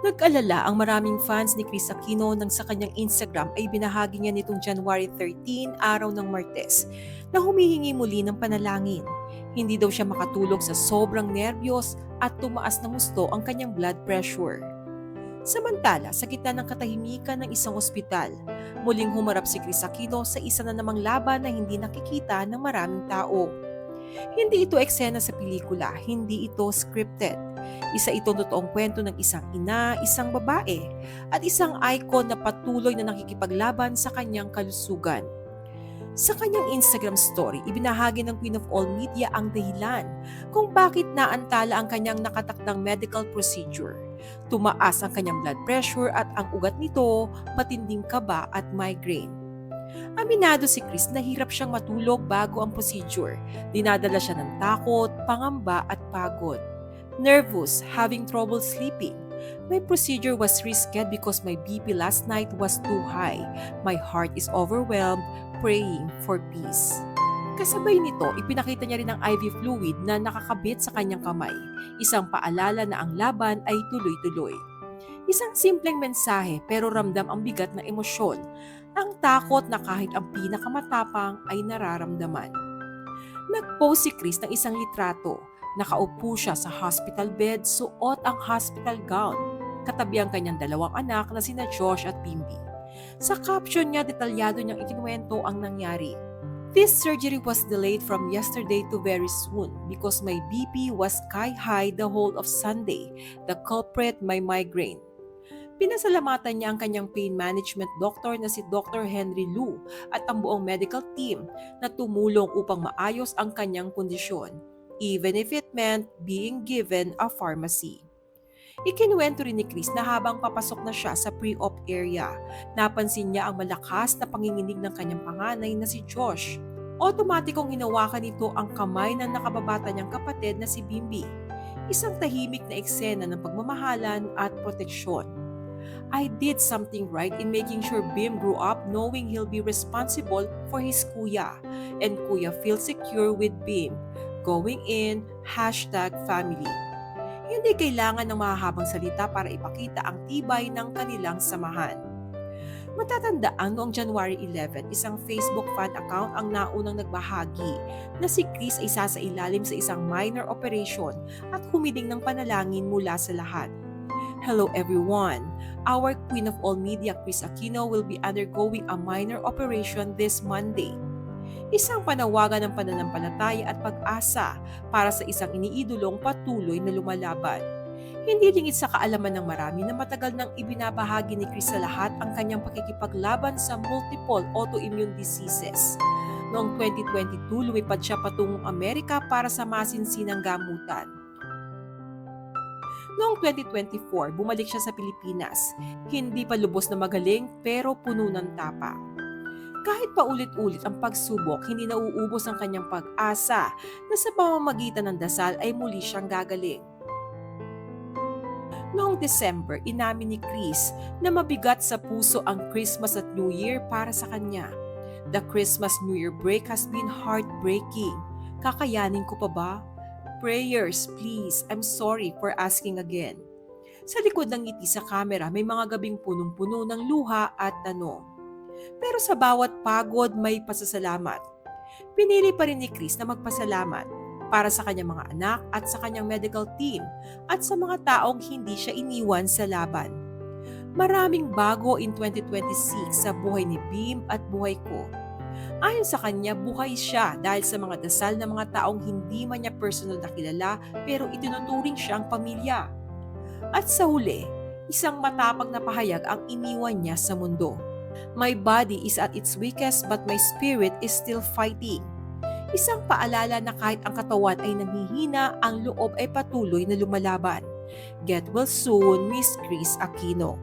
Nag-alala ang maraming fans ni Chris Aquino nang sa kanyang Instagram ay binahagi niya nitong January 13, araw ng Martes, na humihingi muli ng panalangin. Hindi daw siya makatulog sa sobrang nerbiyos at tumaas ng gusto ang kanyang blood pressure. Samantala, sa gitna ng katahimikan ng isang ospital, muling humarap si Chris Aquino sa isa na namang laban na hindi nakikita ng maraming tao. Hindi ito eksena sa pelikula, hindi ito scripted. Isa itong totoong kwento ng isang ina, isang babae, at isang icon na patuloy na nakikipaglaban sa kanyang kalusugan. Sa kanyang Instagram story, ibinahagi ng Queen of All Media ang dahilan kung bakit naantala ang kanyang nakatakdang medical procedure. Tumaas ang kanyang blood pressure at ang ugat nito, matinding kaba at migraine. Aminado si Chris na hirap siyang matulog bago ang procedure. Dinadala siya ng takot, pangamba at pagod. Nervous, having trouble sleeping. My procedure was rescheduled because my BP last night was too high. My heart is overwhelmed, praying for peace. Kasabay nito, ipinakita niya rin ang IV fluid na nakakabit sa kanyang kamay. Isang paalala na ang laban ay tuloy-tuloy. Isang simpleng mensahe pero ramdam ang bigat na emosyon. Ang takot na kahit ang pinakamatapang ay nararamdaman. Nag-post si Chris ng isang litrato. Nakaupo siya sa hospital bed, suot ang hospital gown. Katabi ang kanyang dalawang anak na sina Josh at Bimbi. Sa caption niya, detalyado niyang ikinuwento ang nangyari. This surgery was delayed from yesterday to very soon because my BP was sky high the whole of Sunday. The culprit, my migraine. Pinasalamatan niya ang kanyang pain management doctor na si Dr. Henry Liu at ang buong medical team na tumulong upang maayos ang kanyang kondisyon, even if it meant being given a pharmacy. Ikinuwento rin ni Chris na habang papasok na siya sa pre-op area, napansin niya ang malakas na panginginig ng kanyang panganay na si Josh. Otomatikong hinawakan nito ang kamay ng nakababata niyang kapatid na si Bimbi. Isang tahimik na eksena ng pagmamahalan at proteksyon. I did something right in making sure Bim grew up knowing he'll be responsible for his kuya, and kuya feels secure with Bim. Going in, #family. Hindi kailangan ng mahahabang salita para ipakita ang tibay ng kanilang samahan. Matatandaan noong January 11, isang Facebook fan account ang naunang nagbahagi na si Chris ay sasailalim sa isang minor operation at humiling ng panalangin mula sa lahat. Hello everyone! Our Queen of All Media, Chris Aquino, will be undergoing a minor operation this Monday. Isang panawagan ng pananampalataya at pag-asa para sa isang iniidolong patuloy na lumalaban. Hindi lingid sa kaalaman ng marami na matagal nang ibinabahagi ni Chris sa lahat ang kanyang pakikipaglaban sa multiple autoimmune diseases. Noong 2022, lumipad siya patungong Amerika para sa masinsinang gamutan. Noong 2024, bumalik siya sa Pilipinas. Hindi pa lubos na magaling pero puno ng tapang. Kahit paulit-ulit ang pagsubok, hindi nauubos ang kanyang pag-asa na sa pamamagitan ng dasal ay muli siyang gagaling. Noong December, inamin ni Chris na mabigat sa puso ang Christmas at New Year para sa kanya. The Christmas-New Year break has been heartbreaking. Kakayanin ko pa ba? Prayers, please. I'm sorry for asking again. Sa likod ng ngiti sa kamera, may mga gabing punong-puno ng luha at tanong. Pero sa bawat pagod, may pasasalamat. Pinili pa rin ni Chris na magpasalamat para sa kanyang mga anak at sa kanyang medical team at sa mga taong hindi siya iniwan sa laban. Maraming bago in 2026 sa buhay ni Bim at buhay ko. Ayon sa kanya, buhay siya dahil sa mga dasal ng mga taong hindi man niya personal na kilala pero itinuturing siyang pamilya. At sa huli, isang matapang na pahayag ang iniwan niya sa mundo. My body is at its weakest but my spirit is still fighting. Isang paalala na kahit ang katawan ay nanghihina, ang loob ay patuloy na lumalaban. Get well soon, Miss Chris Aquino.